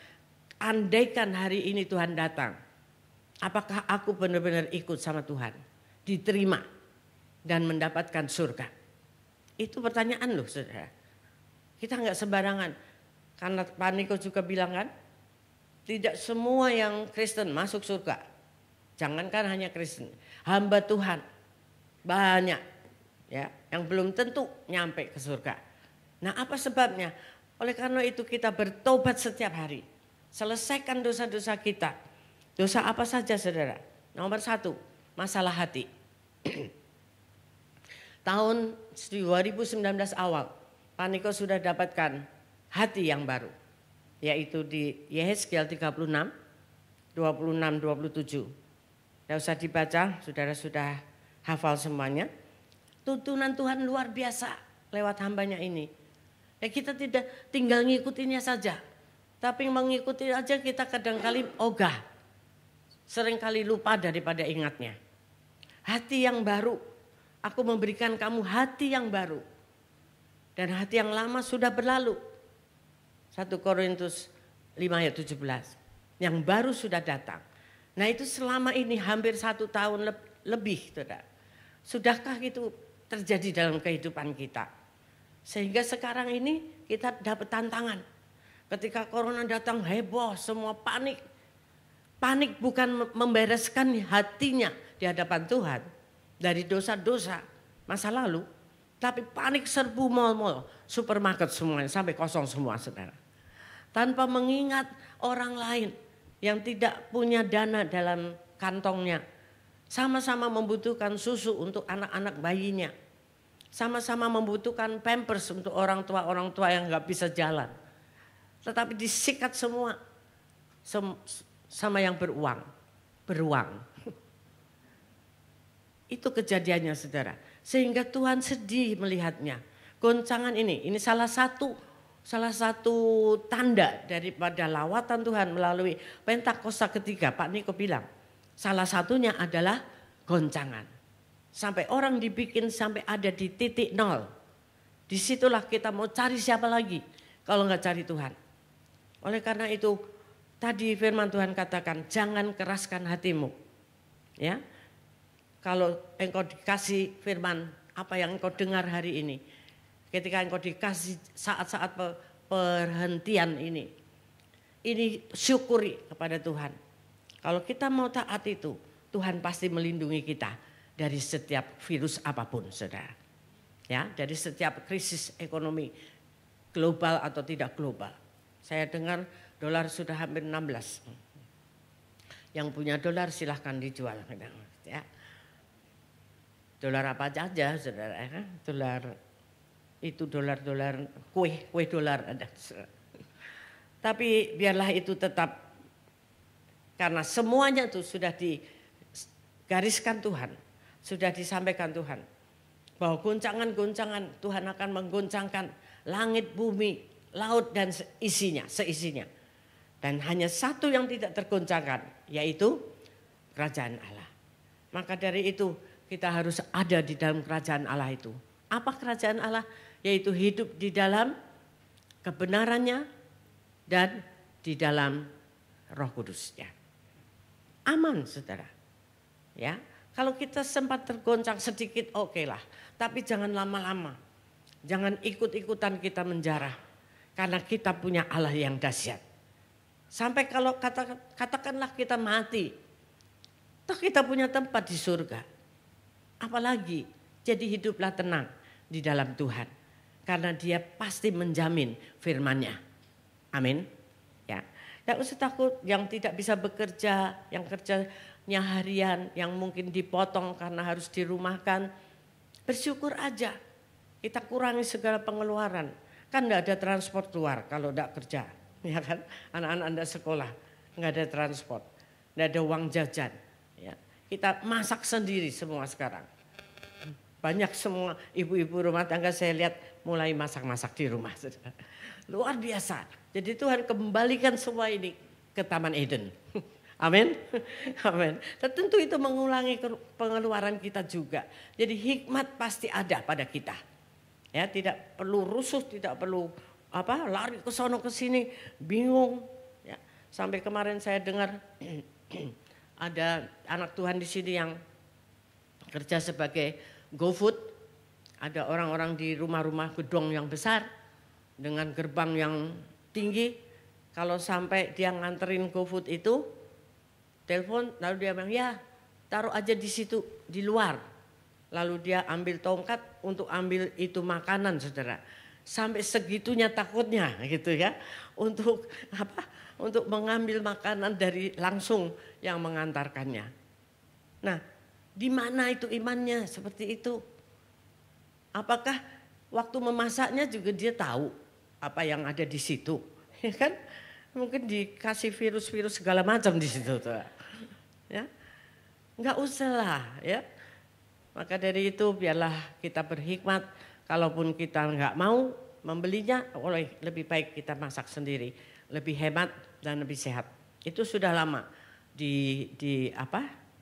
E: andaikan hari ini Tuhan datang, apakah aku benar-benar ikut sama Tuhan? Diterima dan mendapatkan surga. Itu pertanyaan loh saudara. Kita nggak sembarangan. Karena Pak Niko juga bilang kan, tidak semua yang Kristen masuk surga. Jangankan hanya Kristen, hamba Tuhan banyak ya yang belum tentu nyampe ke surga. Nah, apa sebabnya? Oleh karena itu kita bertobat setiap hari. Selesaikan dosa-dosa kita. Dosa apa saja saudara? Nomor 1, masalah hati. Tahun 2019 awal, Pak Niko sudah dapatkan hati yang baru. Yaitu di Yehezkiel 36, 26-27. Tidak usah dibaca, saudara sudah hafal semuanya. Tuntunan Tuhan luar biasa lewat hambanya ini. Ya, kita tidak tinggal ngikutinnya saja. Tapi mengikuti aja kita kadang-kali ogah. Seringkali lupa daripada ingatnya. Hati yang baru. Aku memberikan kamu hati yang baru. Dan hati yang lama sudah berlalu. 1 Korintus 5 ayat 17. Yang baru sudah datang. Nah itu selama ini hampir 1 tahun lebih. Saudara. Sudahkah itu terjadi dalam kehidupan kita? Sehingga sekarang ini kita dapat tantangan. Ketika corona datang heboh, semua panik. Panik bukan membereskan hatinya di hadapan Tuhan. Dari dosa-dosa masa lalu. Tapi panik serbu mal-mal, supermarket semuanya sampai kosong semua saudara. Tanpa mengingat orang lain yang tidak punya dana dalam kantongnya. Sama-sama membutuhkan susu untuk anak-anak bayinya. Sama-sama membutuhkan pampers untuk orang tua yang nggak bisa jalan. Tetapi disikat semua sama yang beruang. Itu kejadiannya saudara. Sehingga Tuhan sedih melihatnya. Goncangan ini salah satu tanda daripada lawatan Tuhan melalui Pentakosta ketiga. Pak Niko bilang salah satunya adalah goncangan. Sampai orang dibikin sampai ada di titik nol. Disitulah kita mau cari siapa lagi kalau nggak cari Tuhan. Oleh karena itu tadi firman Tuhan katakan jangan keraskan hatimu. Ya. Kalau engkau dikasih firman apa yang engkau dengar hari ini. Ketika engkau dikasih saat-saat perhentian ini. Ini syukuri kepada Tuhan. Kalau kita mau taat itu, Tuhan pasti melindungi kita dari setiap virus apapun, saudara. Ya, dari setiap krisis ekonomi global atau tidak global. Saya dengar dolar sudah hampir 16. Yang punya dolar silahkan dijual. Ya. Dolar apa aja, saudara. Dolar kue dolar ada. Tapi biarlah itu tetap karena semuanya itu sudah digariskan Tuhan, sudah disampaikan Tuhan bahwa goncangan-goncangan Tuhan akan menggoncangkan langit, bumi, laut dan seisinya. Dan hanya satu yang tidak tergoncangkan yaitu kerajaan Allah. Maka dari itu kita harus ada di dalam kerajaan Allah itu. Apa kerajaan Allah? Yaitu hidup di dalam kebenarannya dan di dalam Roh Kudusnya. Aman, saudara. Ya, kalau kita sempat tergoncang sedikit oke lah, tapi jangan lama-lama. Jangan ikut-ikutan kita menjarah karena kita punya Allah yang dahsyat. Sampai kalau katakanlah kita mati, toh kita punya tempat di surga. Apalagi jadi hiduplah tenang di dalam Tuhan. Karena dia pasti menjamin firman-Nya. Amin. Ya. Tidak usah takut yang tidak bisa bekerja, yang kerjanya harian, yang mungkin dipotong karena harus dirumahkan. Bersyukur aja. Kita kurangi segala pengeluaran. Kan tidak ada transport keluar kalau tidak kerja. Ya kan? Anak-anak Anda sekolah, nggak ada transport, nggak ada uang jajan. Ya. Kita masak sendiri semua sekarang. Banyak semua ibu-ibu rumah tangga saya lihat mulai masak-masak di rumah. Luar biasa. Jadi Tuhan kembalikan semua ini ke Taman Eden. Amin. Amin. Dan tentu itu mengulangi pengeluaran kita juga. Jadi hikmat pasti ada pada kita. Ya, tidak perlu rusuh, tidak perlu lari ke sono ke sini, bingung. Ya. Sampai kemarin saya dengar ada anak Tuhan di sini yang kerja sebagai GoFood. Ada orang-orang di rumah-rumah gedung yang besar dengan gerbang yang tinggi. Kalau sampai dia nganterin GoFood itu, telepon lalu dia bilang ya taruh aja di situ di luar. Lalu dia ambil tongkat untuk ambil itu makanan, saudara. Sampai segitunya takutnya gitu ya. Untuk Untuk mengambil makanan dari langsung yang mengantarkannya. Nah, di mana itu imannya seperti itu? Apakah waktu memasaknya juga dia tahu apa yang ada di situ? Ya kan? Mungkin dikasih virus-virus segala macam di situ tuh. Ya. Enggak usah lah, ya. Maka dari itu biarlah kita berhikmat, kalaupun kita enggak mau membelinya, lebih baik kita masak sendiri, lebih hemat dan lebih sehat. Itu sudah lama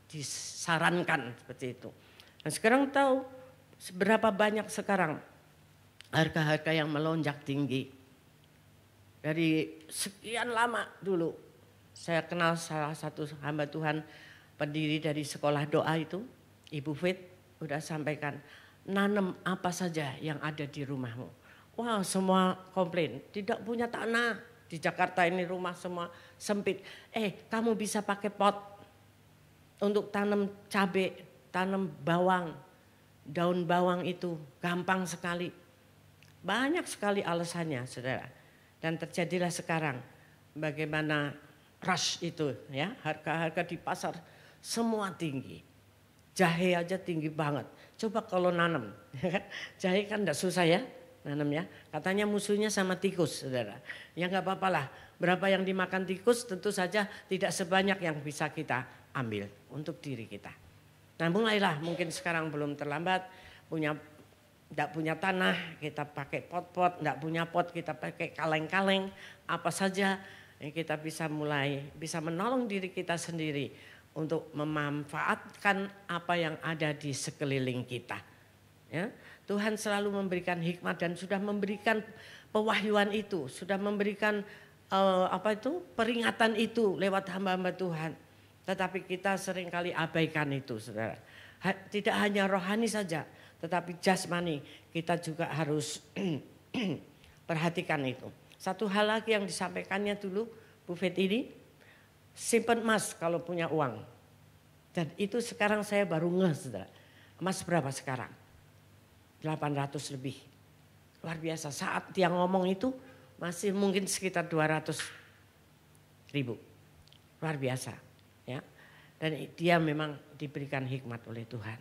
E: disarankan seperti itu. Nah, sekarang tahu seberapa banyak sekarang harga-harga yang melonjak tinggi. Dari sekian lama dulu saya kenal salah satu hamba Tuhan pendiri dari sekolah doa itu, Ibu Fit, udah sampaikan, nanam apa saja yang ada di rumahmu. Wah, semua komplain, tidak punya tanah. Di Jakarta ini rumah semua sempit. Kamu bisa pakai pot untuk tanam cabai, tanam bawang, daun bawang itu gampang sekali. Banyak sekali alasannya, saudara. Dan terjadilah sekarang bagaimana rush itu ya, harga-harga di pasar semua tinggi. Jahe aja tinggi banget. Coba kalau nanam, jahe kan enggak susah ya nanam ya. Katanya musuhnya sama tikus, saudara. Ya enggak apa-apa lah. Berapa yang dimakan tikus tentu saja tidak sebanyak yang bisa kita ambil untuk diri kita. Nah mulailah, mungkin sekarang belum terlambat, enggak punya tanah kita pakai pot-pot, enggak punya pot kita pakai kaleng-kaleng, apa saja yang kita bisa mulai, bisa menolong diri kita sendiri untuk memanfaatkan apa yang ada di sekeliling kita. Ya, Tuhan selalu memberikan hikmat dan sudah memberikan pewahyuan itu, sudah memberikan peringatan itu lewat hamba-hamba Tuhan. Tetapi kita seringkali abaikan itu, saudara. Tidak hanya rohani saja, tetapi jasmani kita juga harus perhatikan itu. Satu hal lagi yang disampaikannya dulu Bu Fet ini, simpan emas kalau punya uang. Dan itu sekarang saya baru ngeh, saudara. Emas berapa sekarang? 800 lebih. Luar biasa, saat dia ngomong itu masih mungkin sekitar 200.000. Luar biasa. Ya. Dan dia memang diberikan hikmat oleh Tuhan.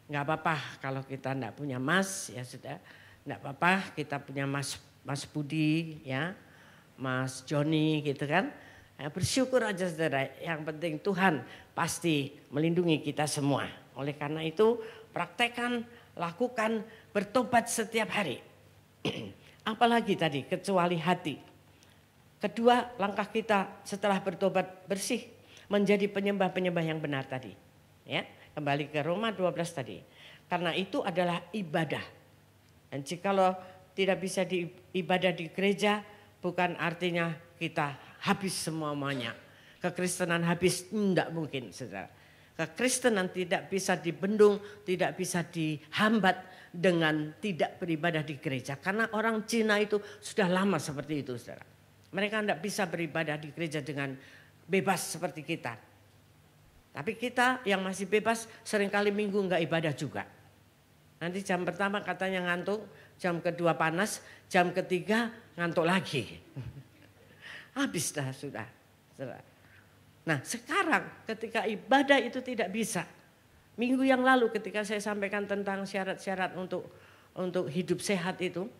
E: Enggak apa-apa kalau kita enggak punya emas, ya sudah. Enggak apa-apa kita punya Mas Budi, ya, Mas Joni gitu kan. Ya, bersyukur aja saudara, yang penting Tuhan pasti melindungi kita semua. Oleh karena itu praktekkan, lakukan, bertobat setiap hari. Apalagi tadi kecuali hati. Kedua langkah kita setelah bertobat bersih, menjadi penyembah-penyembah yang benar tadi. Ya, kembali ke Roma 12 tadi. Karena itu adalah ibadah. Dan jikalau tidak bisa ibadah di gereja, bukan artinya kita habis semuanya. Kekristenan habis, tidak mungkin, saudara. Kekristenan tidak bisa dibendung, tidak bisa dihambat dengan tidak beribadah di gereja. Karena orang Cina itu sudah lama seperti itu, saudara. Mereka tidak bisa beribadah di gereja dengan bebas seperti kita. Tapi kita yang masih bebas seringkali minggu enggak ibadah juga. Nanti jam pertama katanya ngantuk, jam kedua panas, jam ketiga ngantuk lagi. Habis dah sudah. Nah sekarang ketika ibadah itu tidak bisa. Minggu yang lalu ketika saya sampaikan tentang syarat-syarat untuk hidup sehat itu.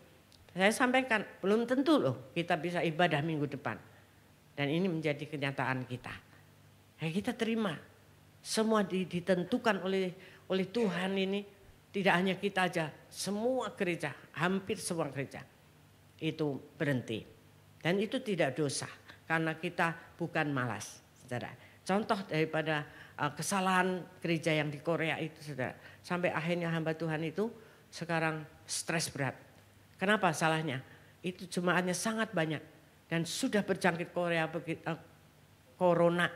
E: Saya sampaikan belum tentu loh kita bisa ibadah minggu depan. Dan ini menjadi kenyataan kita. Ya, kita terima. Semua ditentukan oleh Tuhan ini. Tidak hanya kita aja. Semua gereja, hampir semua gereja. Itu berhenti. Dan itu tidak dosa. Karena kita bukan malas. Saudara. Contoh daripada kesalahan gereja yang di Korea itu, saudara. Sampai akhirnya hamba Tuhan itu sekarang stres berat. Kenapa salahnya? Itu jemaatnya sangat banyak. Dan sudah berjangkit corona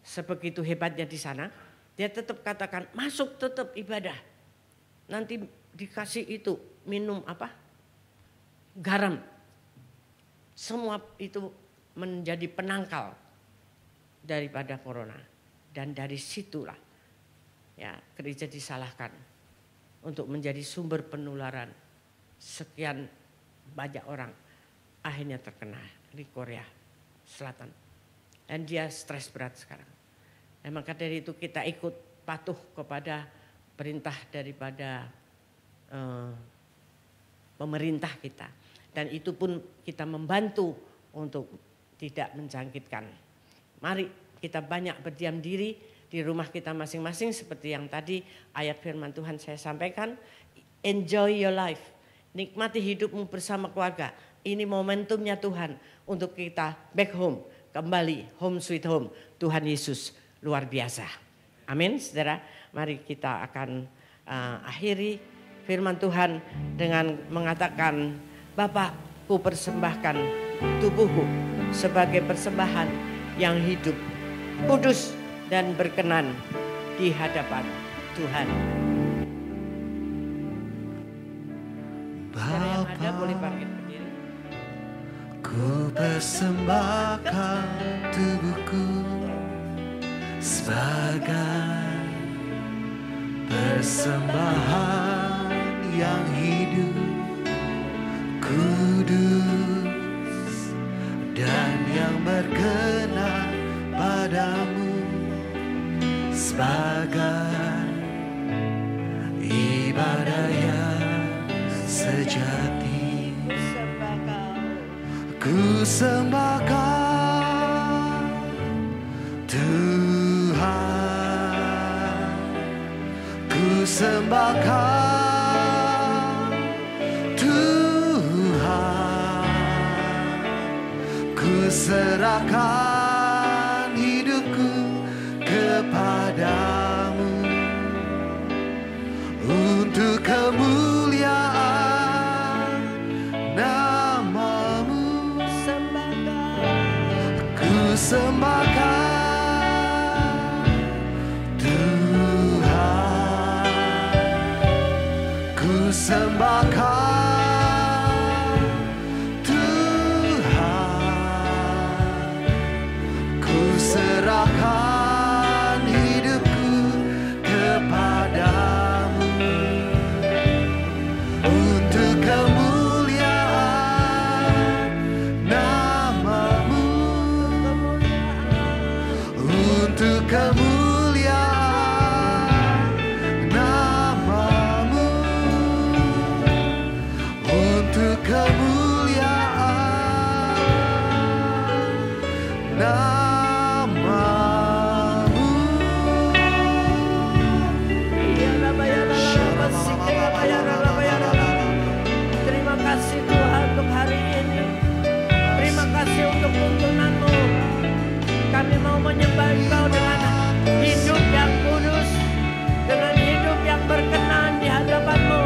E: sebegitu hebatnya di sana. Dia tetap katakan masuk tetap ibadah. Nanti dikasih itu minum apa? Garam. Semua itu menjadi penangkal daripada corona. Dan dari situlah ya gereja disalahkan untuk menjadi sumber penularan. Sekian banyak orang akhirnya terkena di Korea Selatan. Dan dia stres berat sekarang. Dan maka dari itu kita ikut patuh kepada perintah daripada pemerintah kita. Dan itu pun kita membantu untuk tidak menjangkitkan. Mari kita banyak berdiam diri di rumah kita masing-masing seperti yang tadi ayat firman Tuhan saya sampaikan. Enjoy your life. Nikmati hidupmu bersama keluarga. Ini momentumnya Tuhan untuk kita back home. Kembali home sweet home. Tuhan Yesus luar biasa. Amin saudara. Mari kita akan akhiri firman Tuhan dengan mengatakan, Bapa, ku persembahkan tubuhku sebagai persembahan yang hidup, kudus dan berkenan di hadapan Tuhan. Saudara yang ada boleh bangkit berdiri.
C: Ku persembahkan tubuhku sebagai persembahan yang hidup, kudus dan yang berkenan padamu, sebagai ibadah yang sejati. Ku sembahkan Tuhan, ku sembahkan Tuhan, ku serahkan hidupku kepadamu untuk kemuliaan namamu. Ku sembahkan Tuhan, ku sembahkan Tuhan, ku serahkan hidupku kepadamu untuk kemuliaan namamu, untuk kemuliaan namamu, untuk kemuliaan namamu.
E: Terima kasih Tuhan untuk hari ini. Terima kasih untuk tuntunanmu. Kami mau menyembah Engkau dengan hidup yang kudus, dengan hidup yang berkenan di hadapan-Mu.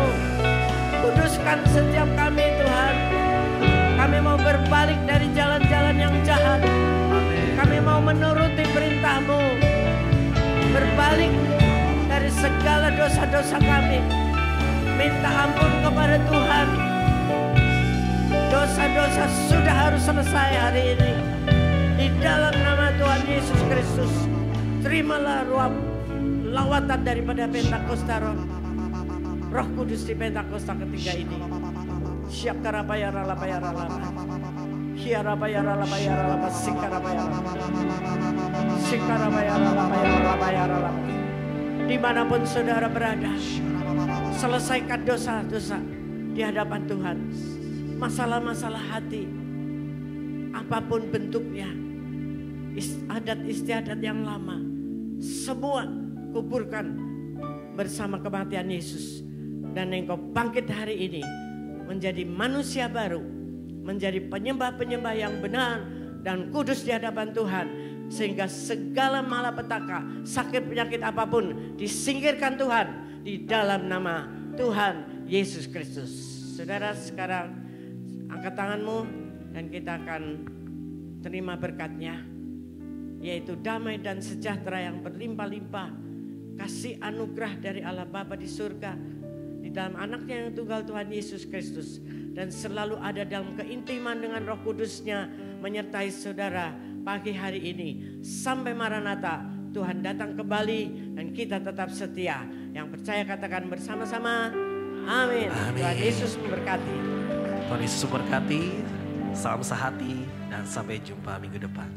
E: Kuduskan setiap kami Tuhan. Kami mau berbalik dari jalan-jalan yang jahat. Kami mau menuruti perintah-Mu. Berbalik dari segala dosa-dosa kami. Minta ampun kepada Tuhan. Dosa-dosa sudah harus selesai hari ini. Di dalam nama Tuhan Yesus Kristus, terimalah lawatan daripada Pentakosta Roh Kudus di Pentakosta ketiga ini. Dimanapun saudara berada, selesaikan dosa-dosa di hadapan Tuhan. Masalah-masalah hati, apapun bentuknya, adat istiadat yang lama, semua kuburkan bersama kematian Yesus. Dan engkau bangkit hari ini menjadi manusia baru, menjadi penyembah-penyembah yang benar dan kudus di hadapan Tuhan. Sehingga segala malapetaka, sakit penyakit apapun disingkirkan Tuhan di dalam nama Tuhan Yesus Kristus. Saudara sekarang angkat tanganmu dan kita akan terima berkatnya, yaitu damai dan sejahtera yang berlimpah-limpah, kasih anugerah dari Allah Bapa di surga, di dalam anaknya yang tunggal Tuhan Yesus Kristus, dan selalu ada dalam keintiman dengan Roh Kudus-Nya menyertai saudara pagi hari ini sampai Maranatha. Tuhan datang kembali dan kita tetap setia. Yang percaya katakan bersama-sama, amin. Tuhan Yesus memberkati.
C: Tuhan Yesus memberkati. Salam sehati dan sampai jumpa minggu depan.